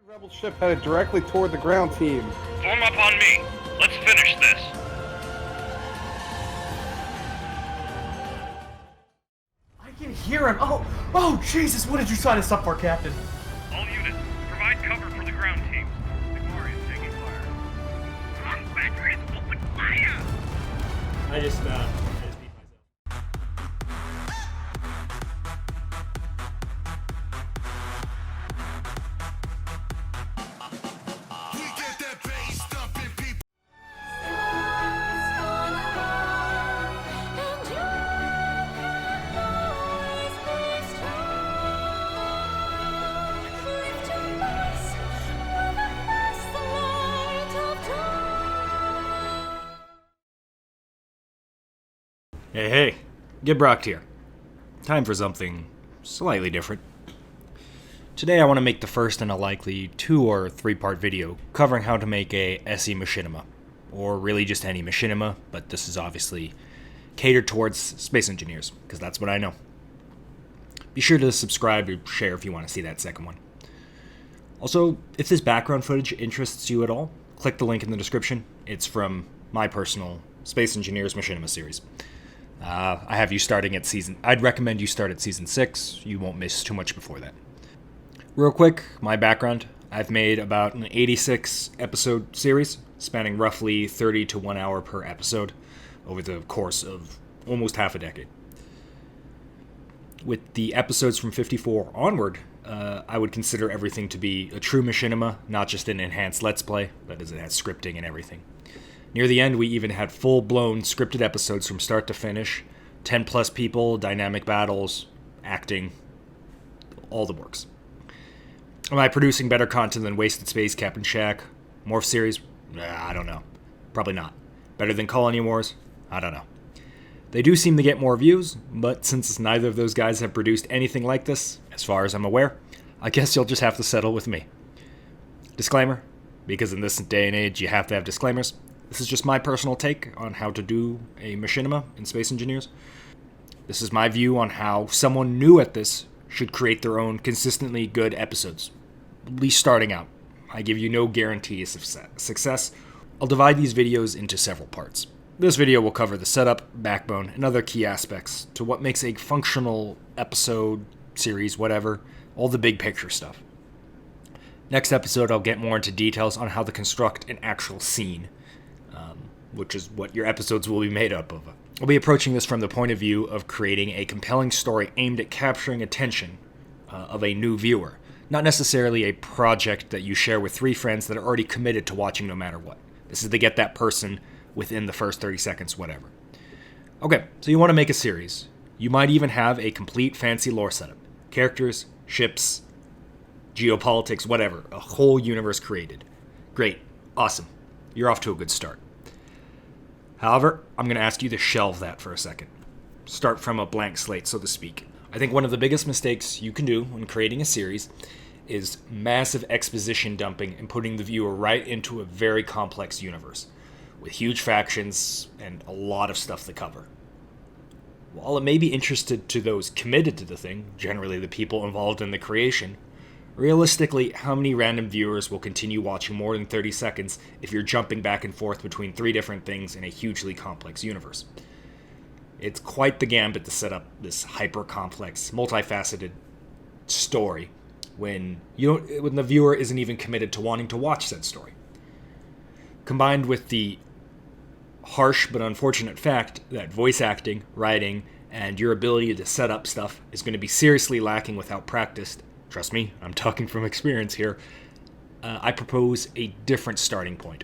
Rebel ship headed directly toward the ground team. Form up on me. Let's finish this. I can hear him. Oh, Jesus! What did you sign us up for, Captain? All units, provide cover for the ground teams. The Glory is taking fire. Come on, batteries, open fire! I just beat myself. Hey, Gibrocked here. Time for something slightly different. Today I want to make the first in a likely 2 or 3-part video covering how to make a SE machinima, or really just any machinima, but this is obviously catered towards space engineers, because that's what I know. Be sure to subscribe or share if you want to see that second one. Also, if this background footage interests you at all, click the link in the description. It's from my personal Space Engineers Machinima series. I have you starting at I'd recommend you start at season 6. You won't miss too much before that. Real quick, my background. I've made about an 86 episode series, spanning roughly 30 to 1 hour per episode over the course of almost half a decade. With the episodes from 54 onward, I would consider everything to be a true machinima, not just an enhanced Let's Play, that is, it has scripting and everything. Near the end, we even had full-blown scripted episodes from start to finish, 10-plus people, dynamic battles, acting, all the works. Am I producing better content than Wasted Space, Captain Shack, Morph Series? I don't know. Probably not. Better than Colony Wars? I don't know. They do seem to get more views, but since neither of those guys have produced anything like this, as far as I'm aware, I guess you'll just have to settle with me. Disclaimer, because in this day and age you have to have disclaimers. This is just my personal take on how to do a machinima in Space Engineers. This is my view on how someone new at this should create their own consistently good episodes, at least starting out. I give you no guarantees of success. I'll divide these videos into several parts. This video will cover the setup, backbone, and other key aspects to what makes a functional episode, series, whatever, all the big picture stuff. Next episode, I'll get more into details on how to construct an actual scene, which is what your episodes will be made up of. I'll be approaching this from the point of view of creating a compelling story aimed at capturing attention of a new viewer, not necessarily a project that you share with 3 friends that are already committed to watching no matter what. This is to get that person within the first 30 seconds, whatever. Okay, so you want to make a series. You might even have a complete fancy lore setup. Characters, ships, geopolitics, whatever. A whole universe created. Great. Awesome. You're off to a good start. However, I'm going to ask you to shelve that for a second. Start from a blank slate, so to speak. I think one of the biggest mistakes you can do when creating a series is massive exposition dumping and putting the viewer right into a very complex universe, with huge factions and a lot of stuff to cover. While it may be interesting to those committed to the thing, generally the people involved in the creation, realistically, how many random viewers will continue watching more than 30 seconds if you're jumping back and forth between 3 different things in a hugely complex universe? It's quite the gambit to set up this hyper-complex, multifaceted story when the viewer isn't even committed to wanting to watch said story. Combined with the harsh but unfortunate fact that voice acting, writing, and your ability to set up stuff is going to be seriously lacking without practice. Trust me, I'm talking from experience here. I propose a different starting point.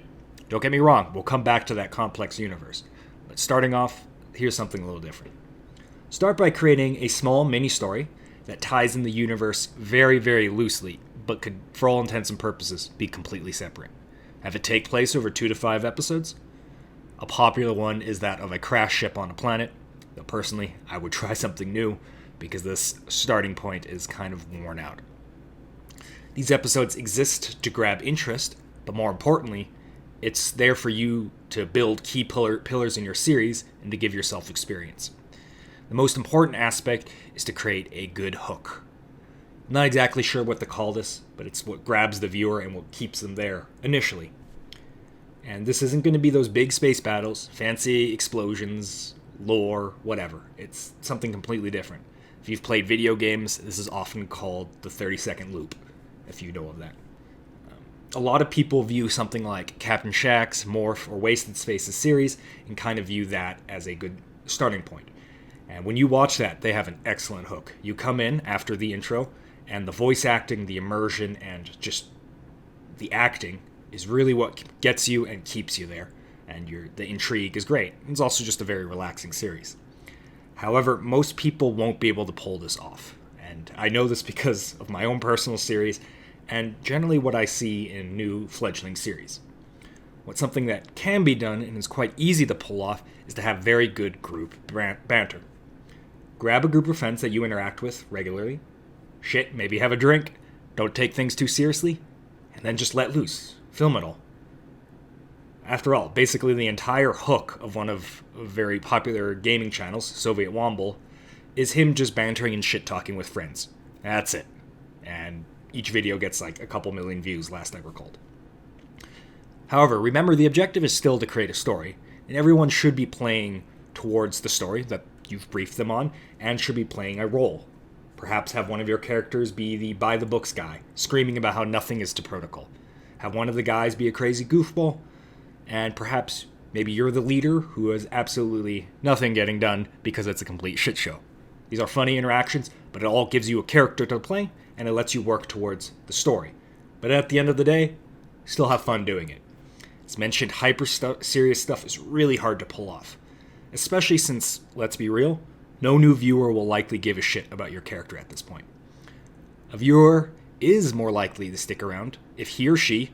Don't get me wrong, we'll come back to that complex universe. But starting off, here's something a little different. Start by creating a small mini-story that ties in the universe very, very loosely, but could, for all intents and purposes, be completely separate. Have it take place over 2 to 5 episodes. A popular one is that of a crash ship on a planet, though personally, I would try something new, because this starting point is kind of worn out. These episodes exist to grab interest, but more importantly, it's there for you to build key pillars in your series and to give yourself experience. The most important aspect is to create a good hook. I'm not exactly sure what to call this, but it's what grabs the viewer and what keeps them there initially. And this isn't going to be those big space battles, fancy explosions, lore, whatever. It's something completely different. If you've played video games, this is often called the 30-second loop, if you know of that. A lot of people view something like Captain Shaxx, Morph, or Wasted Spaces series and kind of view that as a good starting point. And when you watch that, they have an excellent hook. You come in after the intro, and the voice acting, the immersion, and just the acting is really what gets you and keeps you there. And the intrigue is great. It's also just a very relaxing series. However, most people won't be able to pull this off. And I know this because of my own personal series and generally what I see in new fledgling series. What's something that can be done and is quite easy to pull off is to have very good group banter. Grab a group of friends that you interact with regularly, maybe have a drink, don't take things too seriously, and then just let loose. Film it all. After all, basically the entire hook of one of very popular gaming channels, Soviet Womble, is him just bantering and shit-talking with friends. That's it. And each video gets like a couple million views, last I recalled. However, remember the objective is still to create a story, and everyone should be playing towards the story that you've briefed them on, and should be playing a role. Perhaps have one of your characters be the by-the-books guy, screaming about how nothing is to protocol. Have one of the guys be a crazy goofball, and perhaps maybe you're the leader who has absolutely nothing getting done because it's a complete shit show. These are funny interactions, but it all gives you a character to play, and it lets you work towards the story. But at the end of the day, still have fun doing it. As mentioned, serious stuff is really hard to pull off. Especially since, let's be real, no new viewer will likely give a shit about your character at this point. A viewer is more likely to stick around if he or she,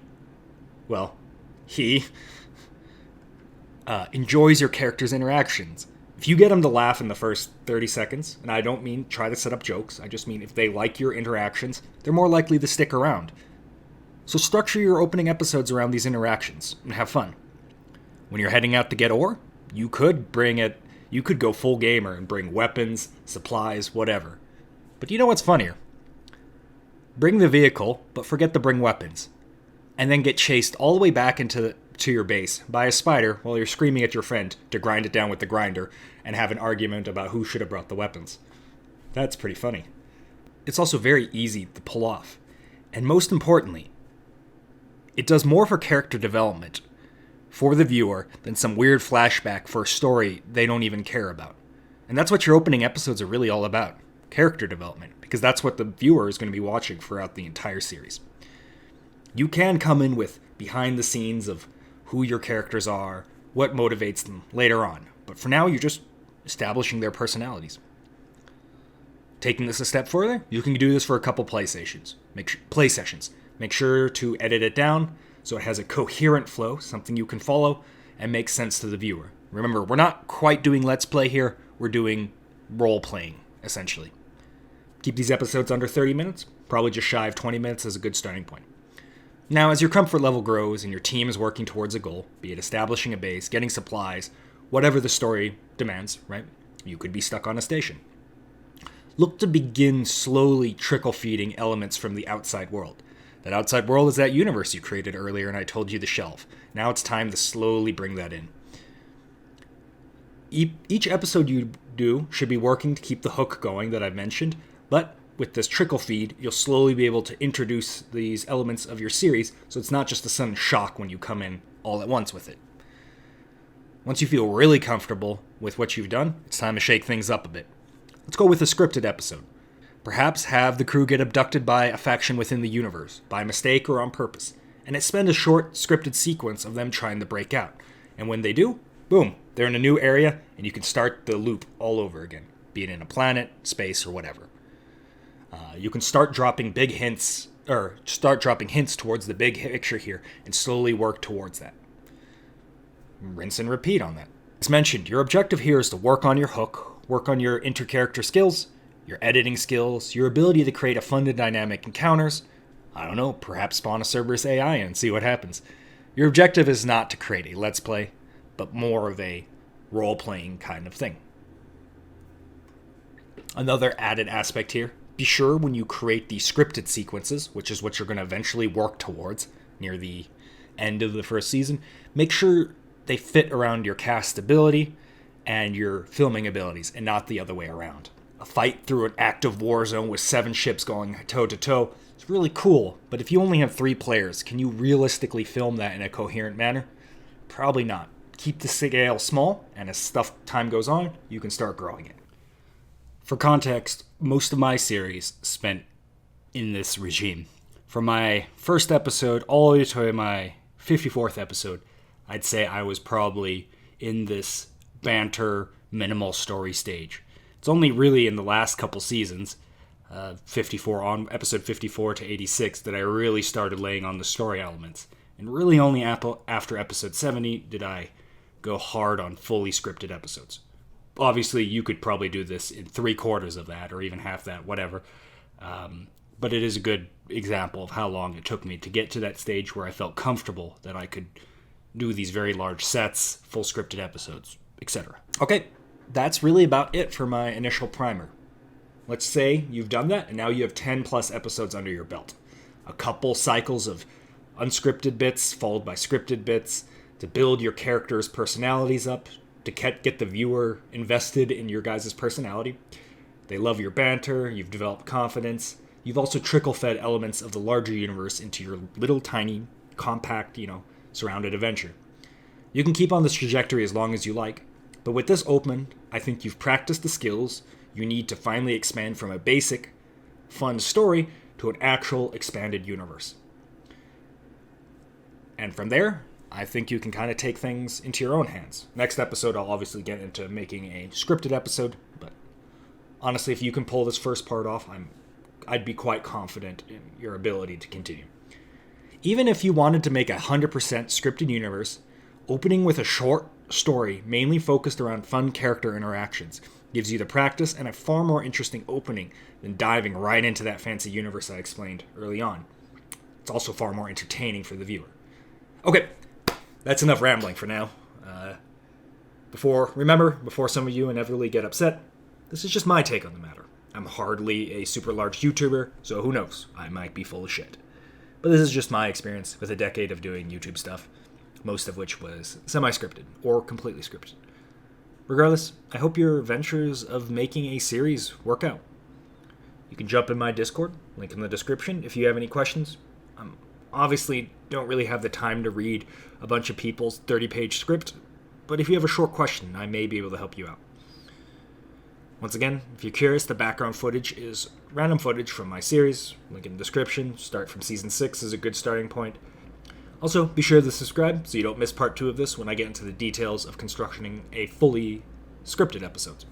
enjoys your character's interactions. If you get them to laugh in the first 30 seconds, and I don't mean try to set up jokes, I just mean if they like your interactions, they're more likely to stick around. So structure your opening episodes around these interactions, and have fun. When you're heading out to get ore, you could go full gamer and bring weapons, supplies, whatever. But you know what's funnier? Bring the vehicle, but forget to bring weapons. And then get chased all the way back to your base by a spider while you're screaming at your friend to grind it down with the grinder and have an argument about who should have brought the weapons. That's pretty funny. It's also very easy to pull off. And most importantly, it does more for character development for the viewer than some weird flashback for a story they don't even care about. And that's what your opening episodes are really all about. Character development. Because that's what the viewer is going to be watching throughout the entire series. You can come in with behind the scenes of who your characters are, what motivates them later on. But for now, you're just establishing their personalities. Taking this a step further, you can do this for a couple play sessions. Make sure to edit it down so it has a coherent flow, something you can follow, and makes sense to the viewer. Remember, we're not quite doing Let's Play here, we're doing role-playing, essentially. Keep these episodes under 30 minutes, probably just shy of 20 minutes as a good starting point. Now, as your comfort level grows and your team is working towards a goal, be it establishing a base, getting supplies, whatever the story demands, right? You could be stuck on a station. Look to begin slowly trickle-feeding elements from the outside world. That outside world is that universe you created earlier and I told you to shelve. Now it's time to slowly bring that in. Each episode you do should be working to keep the hook going that I've mentioned, but with this trickle feed, you'll slowly be able to introduce these elements of your series so it's not just a sudden shock when you come in all at once with it. Once you feel really comfortable with what you've done, it's time to shake things up a bit. Let's go with a scripted episode. Perhaps have the crew get abducted by a faction within the universe, by mistake or on purpose, and it spend a short scripted sequence of them trying to break out. And when they do, boom, they're in a new area, and you can start the loop all over again, be it in a planet, space, or whatever. You can start dropping hints towards the big picture here, and slowly work towards that. Rinse and repeat on that. As mentioned, your objective here is to work on your hook, work on your inter-character skills, your editing skills, your ability to create a fun and dynamic encounters. I don't know, perhaps spawn a Cerberus AI and see what happens. Your objective is not to create a Let's Play, but more of a role-playing kind of thing. Another added aspect here, be sure when you create the scripted sequences, which is what you're going to eventually work towards near the end of the first season, make sure they fit around your cast ability and your filming abilities and not the other way around. A fight through an active war zone with 7 ships going toe-to-toe is really cool, but if you only have 3 players, can you realistically film that in a coherent manner? Probably not. Keep the scale small, and as time goes on, you can start growing it. For context, most of my series spent in this regime. From my first episode all the way to my 54th episode, I'd say I was probably in this banter, minimal story stage. It's only really in the last couple seasons, episode 54 to 86, that I really started laying on the story elements. And really only after episode 70 did I go hard on fully scripted episodes. Obviously, you could probably do this in 3/4 of that, or even half that, whatever. But it is a good example of how long it took me to get to that stage where I felt comfortable that I could do these very large sets, full scripted episodes, etc. Okay, that's really about it for my initial primer. Let's say you've done that, and now you have 10 plus episodes under your belt. A couple cycles of unscripted bits followed by scripted bits to build your characters' personalities up, to get the viewer invested in your guys' personality. They love your banter, you've developed confidence. You've also trickle-fed elements of the larger universe into your little tiny, compact, surrounded adventure. You can keep on this trajectory as long as you like, but with this open, I think you've practiced the skills you need to finally expand from a basic, fun story to an actual expanded universe. And from there, I think you can kind of take things into your own hands. Next episode, I'll obviously get into making a scripted episode, but honestly, if you can pull this first part off, I'd be quite confident in your ability to continue. Even if you wanted to make a 100% scripted universe, opening with a short story mainly focused around fun character interactions gives you the practice and a far more interesting opening than diving right into that fancy universe I explained early on. It's also far more entertaining for the viewer. Okay, that's enough rambling for now. Before some of you inevitably get upset, this is just my take on the matter. I'm hardly a super large YouTuber, so who knows? I might be full of shit. But this is just my experience with a decade of doing YouTube stuff, most of which was semi-scripted or completely scripted. Regardless, I hope your ventures of making a series work out. You can jump in my Discord, link in the description, if you have any questions. Obviously don't really have the time to read a bunch of people's 30-page script, but if you have a short question, I may be able to help you out. Once again, if you're curious, the background footage is random footage from my series, link in the description. Start from Season 6 is a good starting point. Also, be sure to subscribe so you don't miss Part 2 of this when I get into the details of constructing a fully scripted episode.